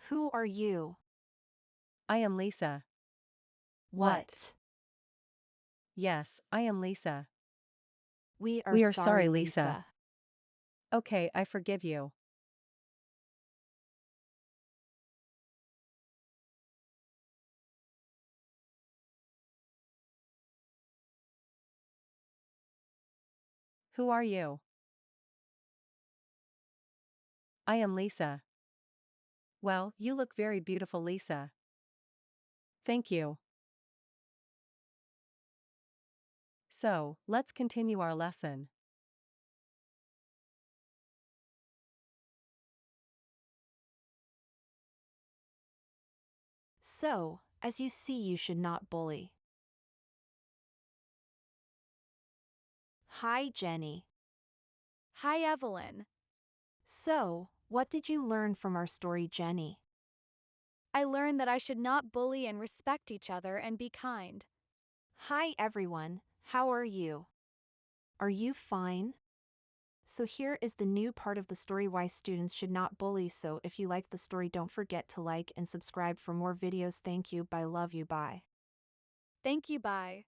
Who are you? I am Lisa. What? Yes, I am Lisa. We are We are sorry, sorry, Lisa. Lisa. Okay, I forgive you. Who are you? I am Lisa. Well, you look very beautiful, Lisa. Thank you. So, let's continue our lesson. So, as you see, you should not bully. Hi, Jenny. Hi, Evelyn. So, what did you learn from our story, Jenny? I learned that I should not bully and respect each other and be kind. Hi, everyone. How are you? Are you fine? So here is the new part of the story why students should not bully. So if you like the story, don't forget to like and subscribe for more videos. Thank you. Bye. Love you. Bye. Thank you, bye.